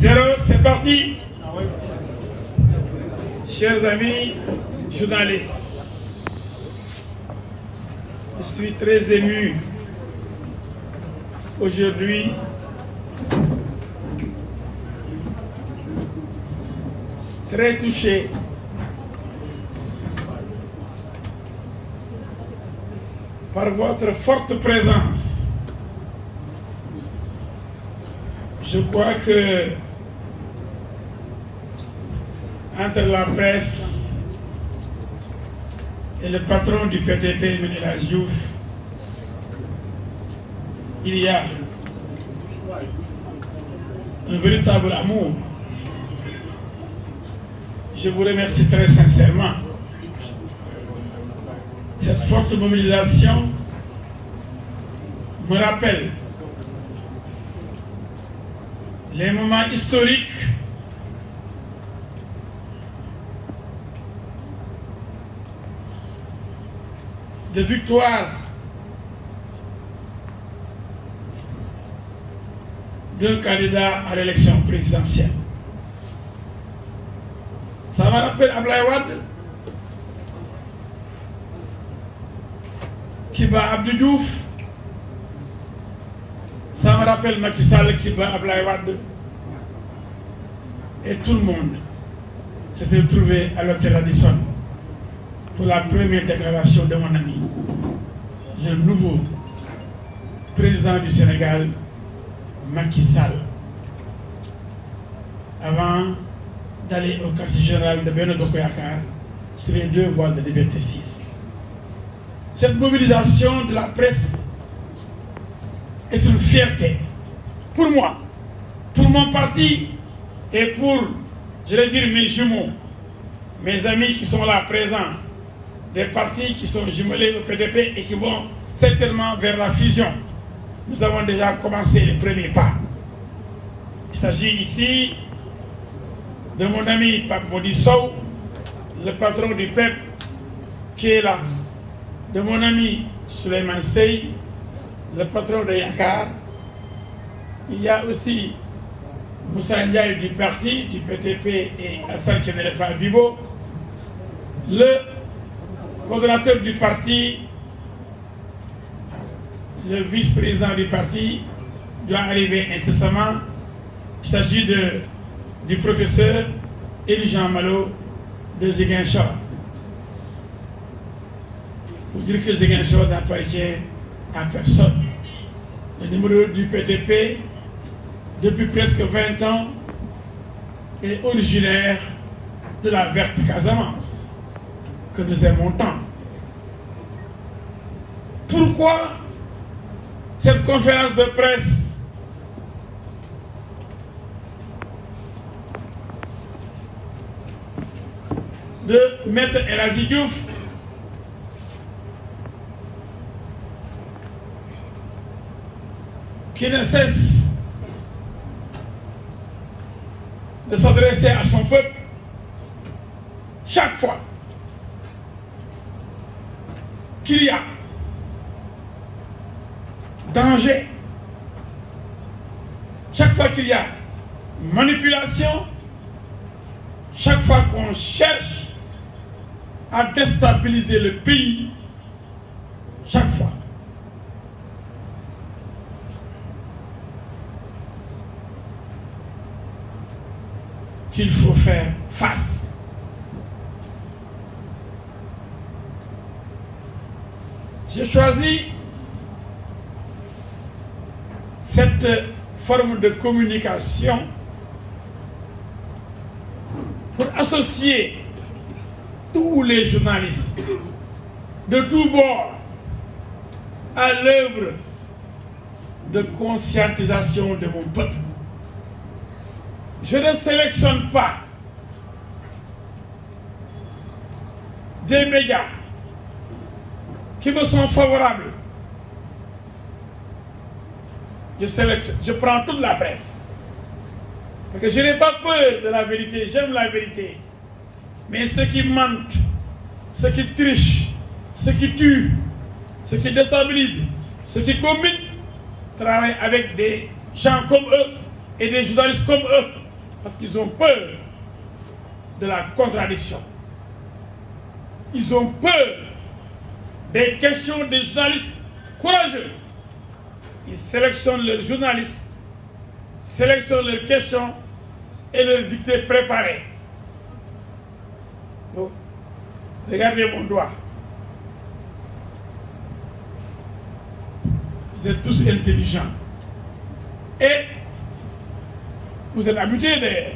0, c'est parti. Chers amis journalistes, je suis très ému aujourd'hui très touché par votre forte présence. Je crois que entre la presse et le patron du PTP, M. El Hadji Diouf, il y a un véritable amour. Je vous remercie très sincèrement. Cette forte mobilisation me rappelle les moments historiques de victoire d'un candidat à l'élection présidentielle. Ça me rappelle Abdoulaye Wade qui bat Abdou Diouf. Ça me rappelle Macky Sall qui bat Abdoulaye Wade. Et tout le monde s'était trouvé à l'hôtel Radisson pour la première déclaration de mon ami, le nouveau président du Sénégal, Macky Sall, avant d'aller au quartier général de Benno Bokk Yakaar sur les 2 voies de Liberté 6. Cette mobilisation de la presse est une fierté pour moi, pour mon parti et pour, je vais dire, mes jumeaux, mes amis qui sont là présents, des partis qui sont jumelés au PTP et qui vont certainement vers la fusion. Nous avons déjà commencé les premiers pas. Il s'agit ici de mon ami Pape Mody Sow, le patron du PEP, qui est là, de mon ami Souleymane Sey, le patron de Yakar. Il y a aussi Moussa Ndiaye du parti, du PTP, et Hassan Kenelefa Bibo, le coordonnateur du parti, le vice-président du parti doit arriver incessamment. Il s'agit du professeur Élie Jean Malo de Ziguinchor. Pour dire que Ziguinchor n'appartient à personne. Le numéro du PTP, depuis presque 20 ans, est originaire de la verte Casamance, que nous aimons tant. Pourquoi cette conférence de presse de Maître El Hadji Diouf qui ne cesse de s'adresser à son peuple chaque fois qu'il y a danger, chaque fois qu'il y a manipulation, chaque fois qu'on cherche à déstabiliser le pays, chaque fois. Qu'il faut faire face. J'ai choisi cette forme de communication pour associer tous les journalistes de tous bords à l'œuvre de conscientisation de mon peuple. Je ne sélectionne pas des médias qui me sont favorables. Je prends toute la presse. Parce que je n'ai pas peur de la vérité, j'aime la vérité. Mais ceux qui mentent, ceux qui trichent, ceux qui tuent, ceux qui déstabilisent, ceux qui combinent, travaillent avec des gens comme eux et des journalistes comme eux. Parce qu'ils ont peur de la contradiction. Ils ont peur des questions des journalistes courageux. Ils sélectionnent leurs journalistes, sélectionnent leurs questions et leurs dictées préparées. Donc, regardez mon doigt. Vous êtes tous intelligents. Et vous êtes habitués d'ailleurs.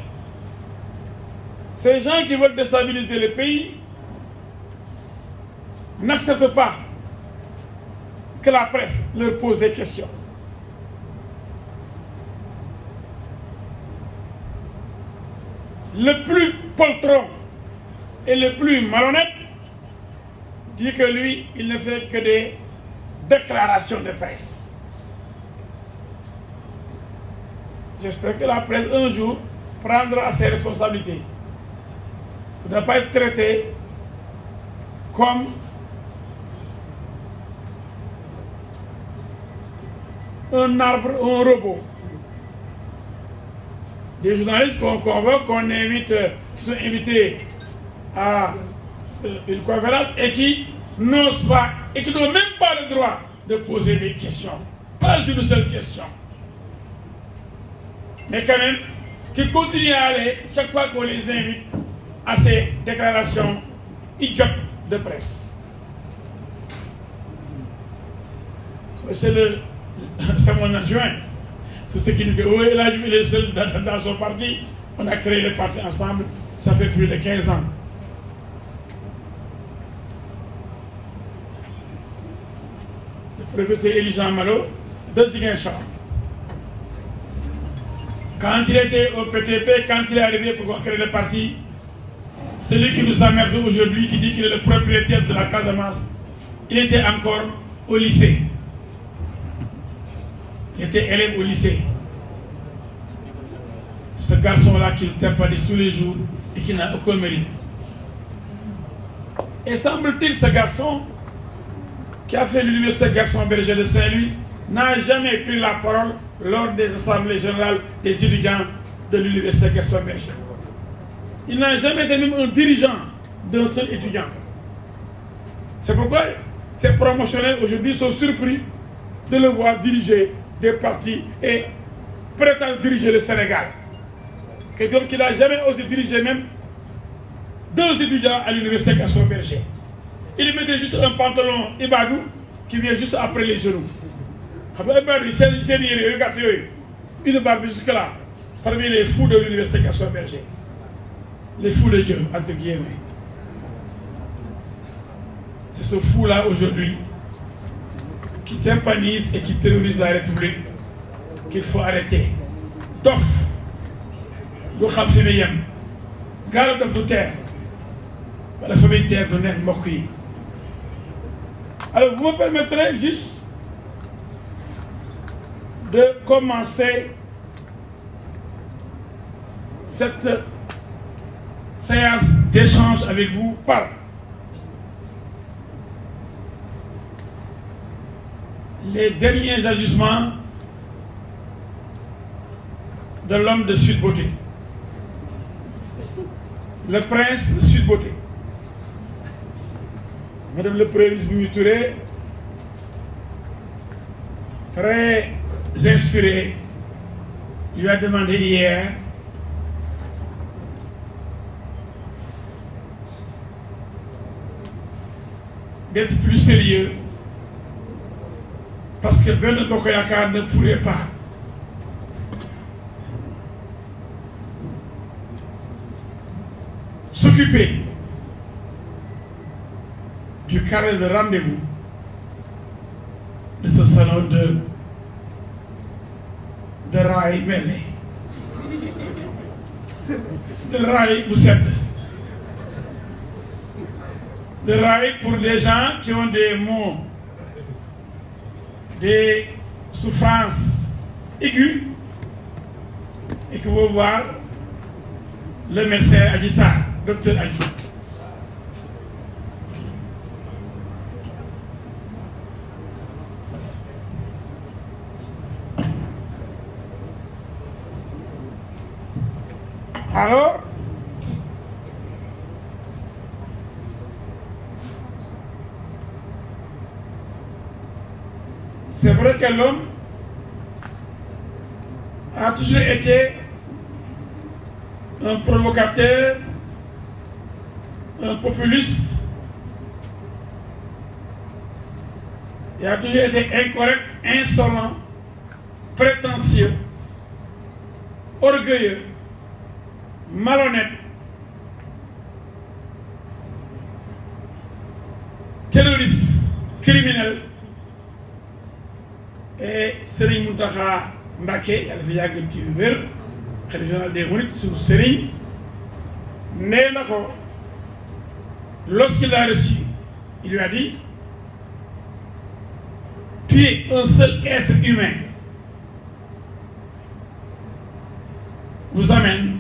Ces gens qui veulent déstabiliser le pays n'acceptent pas que la presse leur pose des questions. Le plus poltron et le plus malhonnête dit que lui, il ne fait que des déclarations de presse. J'espère que la presse, un jour, prendra ses responsabilités. Pour ne pas être traité comme un arbre ou un robot. Des journalistes qu'on convoque, qu'on invite, qui sont invités à une conférence et qui n'osent pas, et qui n'ont même pas le droit de poser des questions. Pas une seule question. Mais quand même, qui continuent à aller, chaque fois qu'on les invite, à ces déclarations idiotes de presse. C'est mon adjoint. C'est ce qui dit que oui, là, il est seul dans son parti. On a créé le parti ensemble, ça fait plus de 15 ans. Le professeur Elie-Jean Malo de Ziguinchor. Quand il était au PTP, quand il est arrivé pour créer le parti, celui qui nous emmerde aujourd'hui, qui dit qu'il est le propriétaire de la Casamance, il était encore au lycée. Il était élève au lycée. Ce garçon-là qui temporise tous les jours et qui n'a aucun mérite. Et semble-t-il, ce garçon, qui a fait l'université Gaston Berger de Saint-Louis, n'a jamais pris la parole lors des assemblées générales des étudiants de l'université Gaston Berger. Il n'a jamais été même un dirigeant d'un seul étudiant. C'est pourquoi ces promotionnels aujourd'hui sont surpris de le voir diriger des partis et prétendre diriger le Sénégal. Et donc il n'a jamais osé diriger même deux étudiants à l'université Gaston Berger. Il mettait juste un pantalon Ibadou qui vient juste après les genoux. Une barbe jusque-là, parmi les fous de l'université Gaston Berger. Les fous de Dieu, entre guillemets. C'est ce fou-là aujourd'hui qui tympanise et qui terrorise la République qu'il faut arrêter. Dof, lu xam fi mu yem, gaalu dof du teer, wala fa muy teer du neex mbokk yi. Alors vous me permettrez juste de commencer cette séance d'échange avec vous par les derniers agissements de l'homme de Sweet Beauté, le prince de Sweet Beauté. Madame le Premier ministre Mimi Touré, très inspiré, lui a demandé hier d'être plus sérieux parce que Benno Bokk Yakaar ne pourrait pas s'occuper du carré de rendez-vous de ce salon de rail mêlé, de rail bu sedd, de rail pour des gens qui ont des maux, des souffrances aiguës et qui vont voir le médecin Adji Sarr, docteur Adji. Alors, c'est vrai que l'homme a toujours été un provocateur, un populiste. Il a toujours été incorrect, insolent, prétentieux, orgueilleux, malhonnête, terroriste, criminel. Et Serigne Mountakha Mbacké, yàlla fi yàggal ci wér, khalife général des mourides, suñu Serigne, nee na ko, lorsqu'il l'a reçu, il lui a dit: tu es un seul être humain, vous amène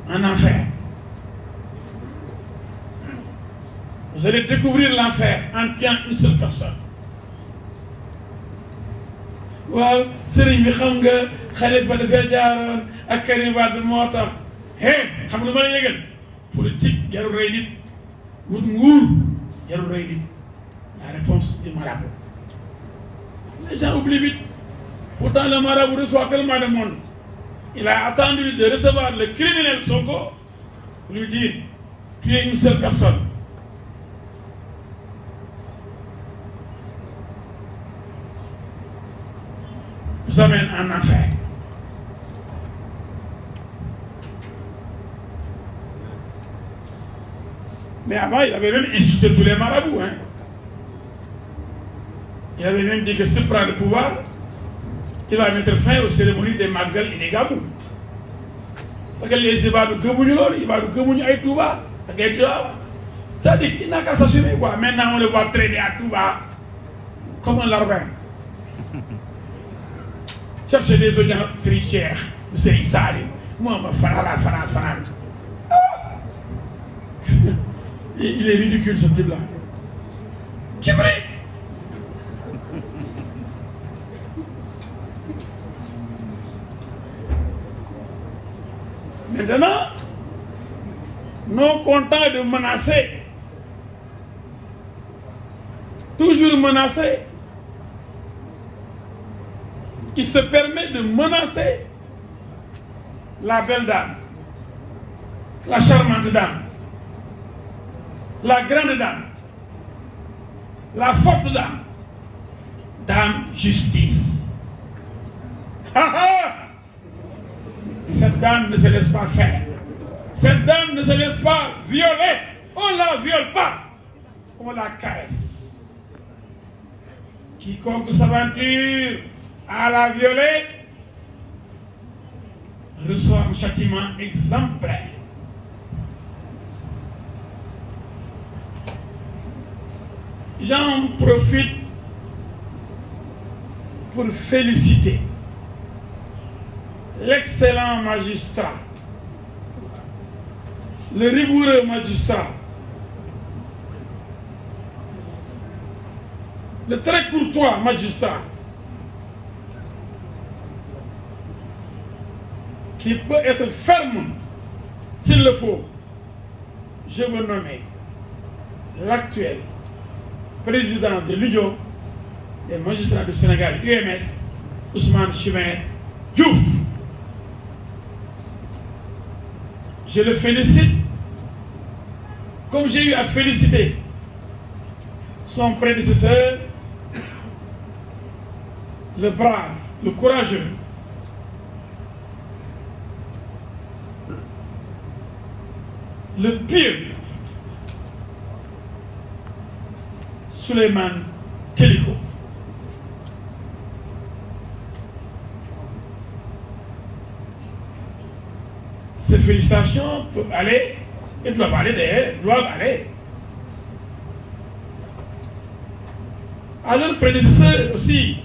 en enfer. Vous allez découvrir l'enfer en tuant une seule personne. waaw sëriñ bi xam nga Khalifa dafay jaaroon ak Karim Wade moo tax xam nga ma la yëgal politique jarul rey nit wut nguur jarul rey nit. La réponse du marabout. Les gens oublient vite. Pourtant le marabout reçoit tellement de monde. Il a attendu de recevoir le criminel Sonko pour lui dire: tu es une seule personne. Vous amène en enfer. Mais avant, il avait même insulté tous les marabouts. Il avait même dit que s'il prend le pouvoir, il va mettre fin aux cérémonies des Magal et des Gabou. Parce que les Ibadou Gabounou, Ibadou Gabounou et Touba, c'est-à-dire qu'il n'a qu'à s'assumer quoi. Maintenant, on le voit traîner à Touba comme un larbin. Chercher des audiences, c'est cher, c'est Salim. Moi, je Farala. Il est ridicule ce type-là. Qui brille? Maintenant, non content de menacer, toujours menacé, il se permet de menacer la belle dame, la charmante dame, la grande dame, la forte dame, dame justice. Cette dame ne se laisse pas faire. Cette dame ne se laisse pas violer. On ne la viole pas. On la caresse. Quiconque s'aventure à la violer reçoit un châtiment exemplaire. J'en profite pour féliciter l'excellent magistrat, le rigoureux magistrat, le très courtois magistrat, qui peut être ferme s'il le faut. Je veux nommer l'actuel président de l'Union des magistrats du Sénégal, UMS, Ousmane Chimère Diouf. Je le félicite, comme j'ai eu à féliciter son prédécesseur, le brave, le courageux, le pieux, Souleymane Teliko. Ces félicitations peuvent aller, et doivent aller d'ailleurs, doivent aller à leur prédécesseur aussi,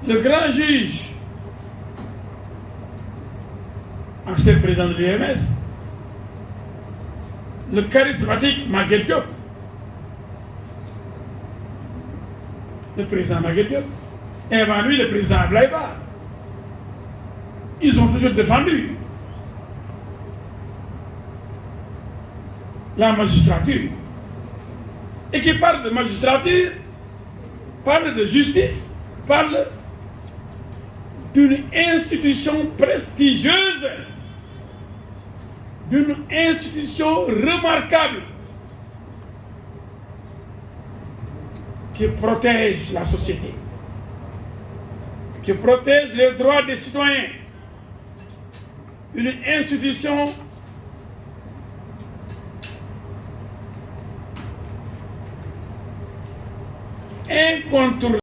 le grand juge, ancien président de l'UMS, le charismatique Maguette Diop, le président Maguette Diop, et avant lui le président Ablaïba. Ils ont toujours défendu la magistrature. Et qui parle de magistrature, parle de justice, parle d'une institution prestigieuse, d'une institution remarquable qui protège la société, qui protège les droits des citoyens, une institution incontournable.